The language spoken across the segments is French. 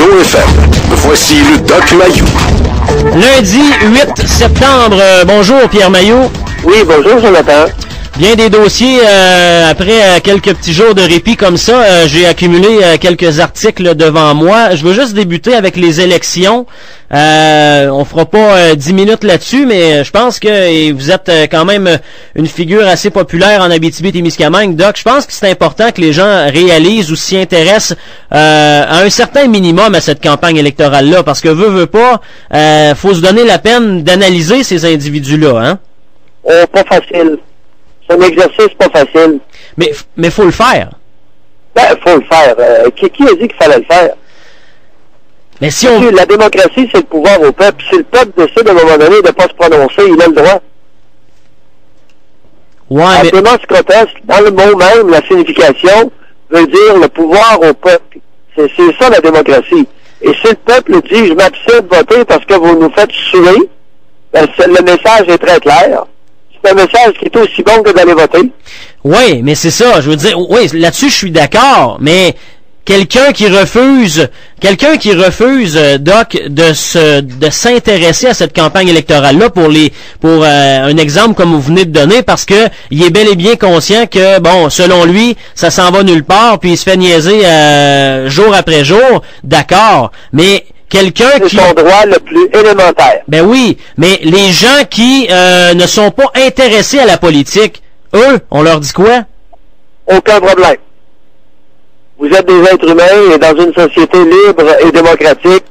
GoFM, voici le Doc Mayou. Lundi 8 septembre, bonjour Pierre Mailloux. Oui, bonjour Jonathan. Bien des dossiers, après quelques petits jours de répit comme ça, j'ai accumulé quelques articles devant moi. Je veux juste débuter avec les élections. On fera pas 10 minutes là-dessus, mais je pense que vous êtes quand même une figure assez populaire en Abitibi-Témiscamingue. Doc, je pense que c'est important que les gens réalisent ou s'y intéressent à un certain minimum à cette campagne électorale-là, parce que veut pas, faut se donner la peine d'analyser ces individus-là, hein? Pas facile. C'est un exercice pas facile. Mais faut le faire. Ben, faut le faire. Qui a dit qu'il fallait le faire? Mais si on... La démocratie, c'est le pouvoir au peuple. Si le peuple décide à un moment donné de ne pas se prononcer, il a le droit. Ouais, mais... Démon Scotus, dans le mot même, la signification veut dire le pouvoir au peuple. C'est ça la démocratie. Et si le peuple dit, je m'abstiens de voter parce que vous nous faites suer, ben, le message est très clair. C'est un message qui est aussi bon que d'aller voter. Oui, mais c'est ça. Je veux dire, oui, là-dessus, je suis d'accord, mais quelqu'un qui refuse, Doc, de s'intéresser à cette campagne électorale-là pour un exemple comme vous venez de donner, parce que il est bel et bien conscient que, bon, selon lui, ça s'en va nulle part, puis il se fait niaiser jour après jour, d'accord, mais quelqu'un qui... C'est son droit le plus élémentaire. Ben oui, mais les gens qui ne sont pas intéressés à la politique, eux, on leur dit quoi? Aucun problème. Vous êtes des êtres humains et dans une société libre et démocratique,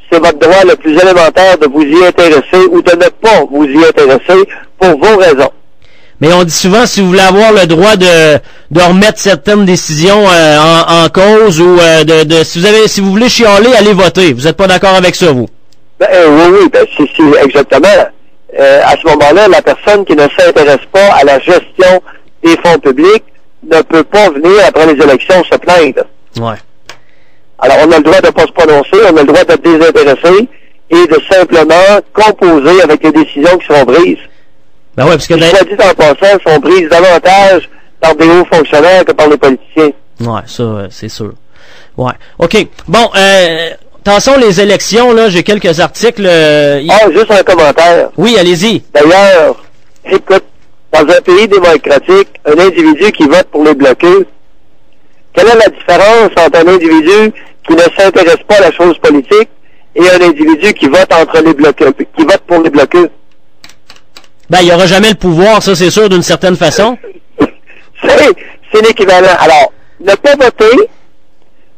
c'est votre droit le plus élémentaire de vous y intéresser ou de ne pas vous y intéresser pour vos raisons. Mais on dit souvent, si vous voulez avoir le droit de remettre certaines décisions en cause ou si vous voulez chialer, allez voter. Vous n'êtes pas d'accord avec ça, vous? Oui, c'est exactement. À ce moment-là, la personne qui ne s'intéresse pas à la gestion des fonds publics ne peut pas venir après les élections se plaindre. Ouais. Alors, on a le droit de ne pas se prononcer, on a le droit de désintéresser et de simplement composer avec les décisions qui seront prises. Ben ouais, parce que soit dit en passant, sont prises davantage par des hauts fonctionnaires que par les politiciens. Ouais, ça, c'est sûr. Ouais. OK. Bon, attention, les élections, là, j'ai quelques articles. Juste un commentaire. Oui, allez-y. D'ailleurs, écoute, dans un pays démocratique, un individu qui vote pour les bloqueux, quelle est la différence entre un individu qui ne s'intéresse pas à la chose politique et un individu qui vote entre les bloqueux, qui vote pour les bloqueux? Ben, il n'y aura jamais le pouvoir, ça, c'est sûr, d'une certaine façon. C'est l'équivalent. Alors, ne pas voter,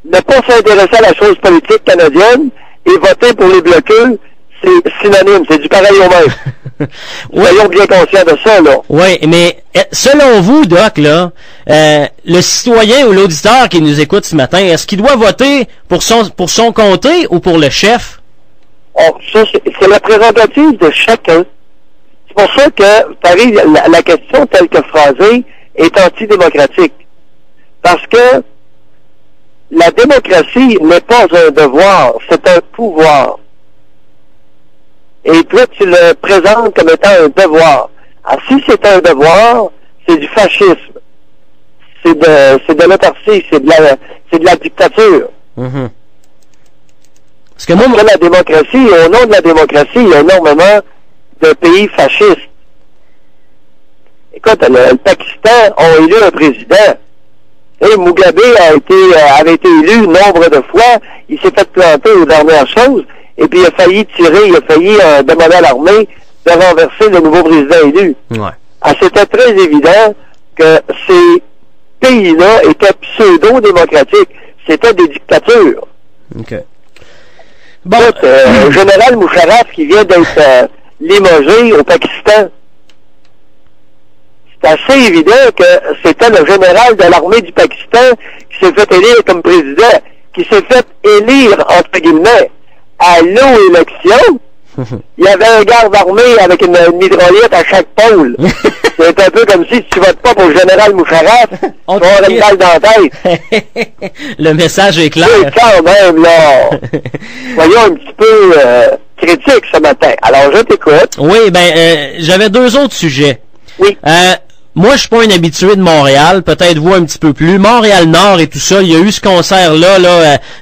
ne pas s'intéresser à la chose politique canadienne et voter pour les bloqueux, c'est synonyme, c'est du pareil au même. Oui. Soyons bien conscients de ça, là. Oui, mais selon vous, Doc, là, le citoyen ou l'auditeur qui nous écoute ce matin, est-ce qu'il doit voter pour son comté ou pour le chef? Ça, c'est la prérogative de chacun. C'est pour ça que, pareil, la question telle que phrasée est antidémocratique. Parce que la démocratie n'est pas un devoir, c'est un pouvoir. Et toi, tu le présentes comme étant un devoir. Alors, si c'est un devoir, c'est du fascisme. C'est de l'autarcie, c'est de la dictature. Mm-hmm. Parce que moi, la démocratie, au nom de la démocratie, il y a énormément de pays fascistes. Écoute, le Pakistan a élu un président. Et Mugabe avait été élu nombre de fois. Il s'est fait planter aux dernières choses. Et puis il a failli demander à l'armée de renverser le nouveau président élu. Ouais. Alors, c'était très évident que ces pays-là étaient pseudo-démocratiques. C'était des dictatures. OK. Bon, le général Musharraf qui vient d'être limogé au Pakistan. C'est assez évident que c'était le général de l'armée du Pakistan qui s'est fait élire comme président, qui s'est fait élire, entre guillemets, à l'élection. Il y avait un garde armé avec une mitraillette à chaque pôle. C'est un peu comme si tu votes pas pour le général Musharraf, tu vas avoir une balle dans la tête. Le message est clair. Et quand même, là, soyons un petit peu critiques ce matin. Alors, je t'écoute. Oui, j'avais deux autres sujets. Oui. moi, je suis pas un habitué de Montréal, peut-être vous un petit peu plus. Montréal-Nord et tout ça, il y a eu ce concert-là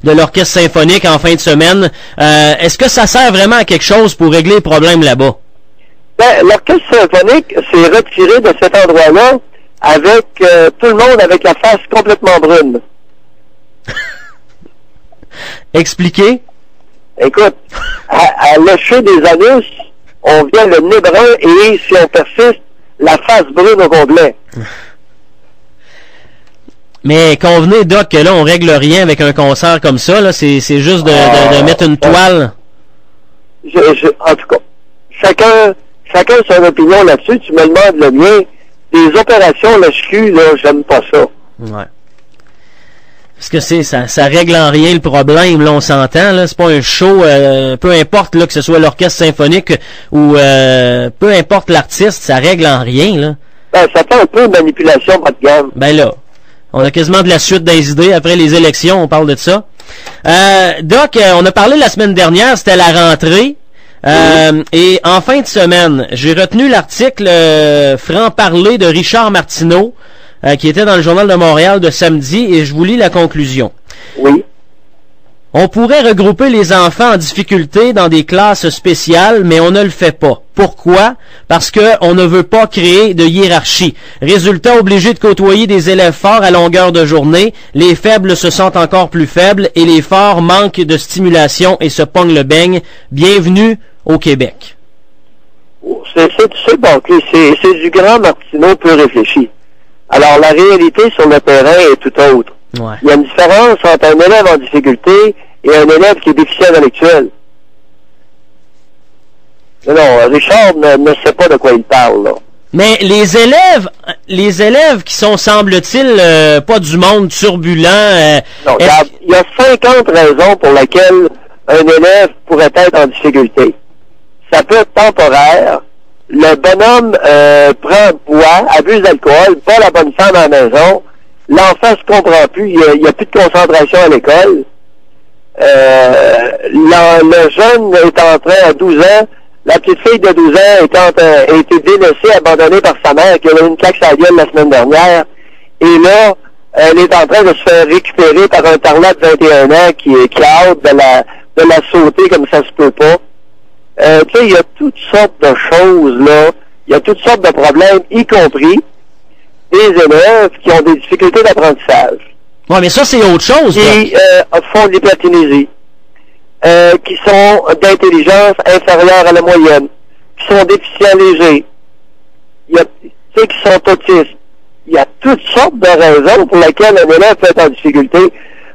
de l'Orchestre symphonique en fin de semaine. Est-ce que ça sert vraiment à quelque chose pour régler les problèmes là-bas? Ben, l'Orchestre symphonique s'est retiré de cet endroit-là avec tout le monde avec la face complètement brune. Expliquez. Écoute, à lécher des anus, on vient le nez brun et, si on persiste, la face brune au complet. Mais convenez, Doc, que là, on règle rien avec un concert comme ça, là. C'est juste de mettre une toile. En tout cas, chacun son opinion là-dessus. Tu me demandes le mien. Les opérations, le CHU, là, j'aime pas ça. Ouais. Parce que ça règle en rien le problème, là, on s'entend, là. C'est pas un show, peu importe, là, que ce soit l'orchestre symphonique ou peu importe l'artiste, ça règle en rien, là. Ben, ça fait un peu de manipulation bas de gamme. Ben là, on a quasiment de la suite des idées. Après les élections, on parle de ça. Doc, on a parlé la semaine dernière, c'était la rentrée. Et en fin de semaine, j'ai retenu l'article franc-parler de Richard Martineau, qui était dans le Journal de Montréal de samedi, et je vous lis la conclusion. Oui. On pourrait regrouper les enfants en difficulté dans des classes spéciales, mais on ne le fait pas. Pourquoi? Parce que on ne veut pas créer de hiérarchie. Résultat, obligé de côtoyer des élèves forts à longueur de journée, les faibles se sentent encore plus faibles et les forts manquent de stimulation et se pognent le beigne. Bienvenue au Québec. C'est du grand Martineau peu réfléchi. Alors, la réalité sur le terrain est tout autre. Ouais. Il y a une différence entre un élève en difficulté et un élève qui est déficient intellectuel. Non, Richard ne sait pas de quoi il parle, là. Mais les élèves qui sont, semble-t-il, pas du monde turbulent... non, il y a 50 raisons pour lesquelles un élève pourrait être en difficulté. Ça peut être temporaire. Le bonhomme boit, abuse d'alcool, pas la bonne femme à la maison. L'enfant se comprend plus, il y a plus de concentration à l'école. Le jeune est en train, à 12 ans, la petite fille de 12 ans a été délaissée, abandonnée par sa mère, qui a eu une claque sur la gueule la semaine dernière. Et là, elle est en train de se faire récupérer par un tarlat de 21 ans qui a hâte de la sauter comme ça se peut pas. Tu sais, il y a toutes sortes de choses, là. Il y a toutes sortes de problèmes, y compris des élèves qui ont des difficultés d'apprentissage. Ouais, mais ça, c'est autre chose, qui font de l'hyperkinésie, qui sont d'intelligence inférieure à la moyenne, qui sont déficients légers, il y a ceux qui sont autistes. Il y a toutes sortes de raisons pour lesquelles un élève peut être en difficulté.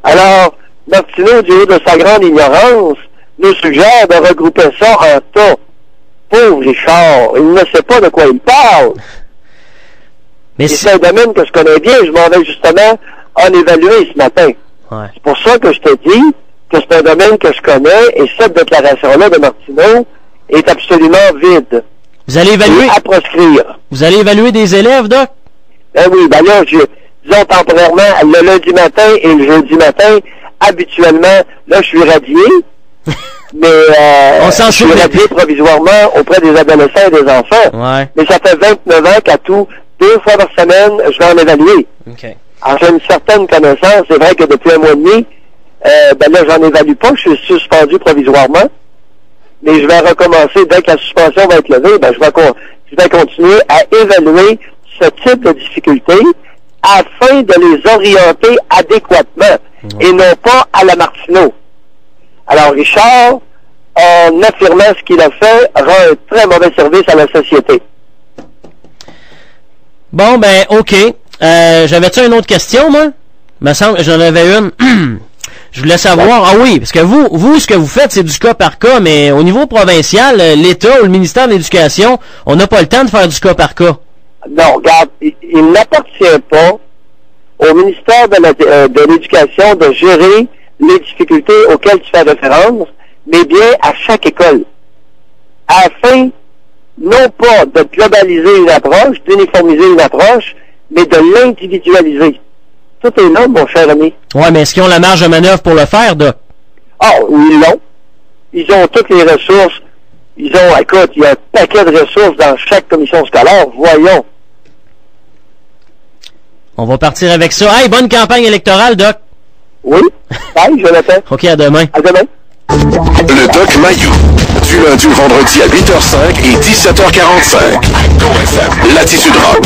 Alors, Martineau, du haut de sa grande ignorance, nous suggère de regrouper ça en tas. Pauvre Richard, il ne sait pas de quoi il parle. Mais c'est un domaine que je connais bien, je m'en vais justement en évaluer ce matin. Ouais. C'est pour ça que je te dis que c'est un domaine que je connais et cette déclaration-là de Martineau est absolument vide. Vous allez évaluer... à proscrire. Vous allez évaluer des élèves, Doc? Ben oui, ben là, disons temporairement, le lundi matin et le jeudi matin, habituellement, là, je suis radié, mais je suis radié provisoirement auprès des adolescents et des enfants. Ouais. Mais ça fait 29 ans qu'à tout, 2 fois par semaine, je vais en évaluer. Okay. Alors, j'ai une certaine connaissance. C'est vrai que depuis un mois et demi, ben là, j'en évalue pas. Je suis suspendu provisoirement. Mais je vais recommencer dès que la suspension va être levée. Ben, je vais continuer à évaluer ce type de difficultés afin de les orienter adéquatement et non pas à la Martineau. Alors, Richard, en affirmant ce qu'il a fait, rend un très mauvais service à la société. Bon, ben, OK. J'avais-tu une autre question, moi? Me semble, j'en avais une. Je voulais savoir, ah oui, parce que vous, ce que vous faites, c'est du cas par cas, mais au niveau provincial, l'État ou le ministère de l'Éducation, on n'a pas le temps de faire du cas par cas. Non, regarde, il n'appartient pas au ministère de l'Éducation de gérer les difficultés auxquelles tu fais référence, mais bien à chaque école. Afin, non pas de globaliser une approche, d'uniformiser une approche, mais de l'individualiser. Tout est là, mon cher ami. Ouais, mais est-ce qu'ils ont la marge de manœuvre pour le faire, Doc? Ah, oui, ils l'ont. Ils ont toutes les ressources. Écoute, il y a un paquet de ressources dans chaque commission scolaire. Voyons. On va partir avec ça. Hey, bonne campagne électorale, Doc. Oui. Bye, Jonathan. OK, à demain. À demain. Le Doc Mayou. Du lundi au vendredi à 8h05 et 17h45. Latitude Rock.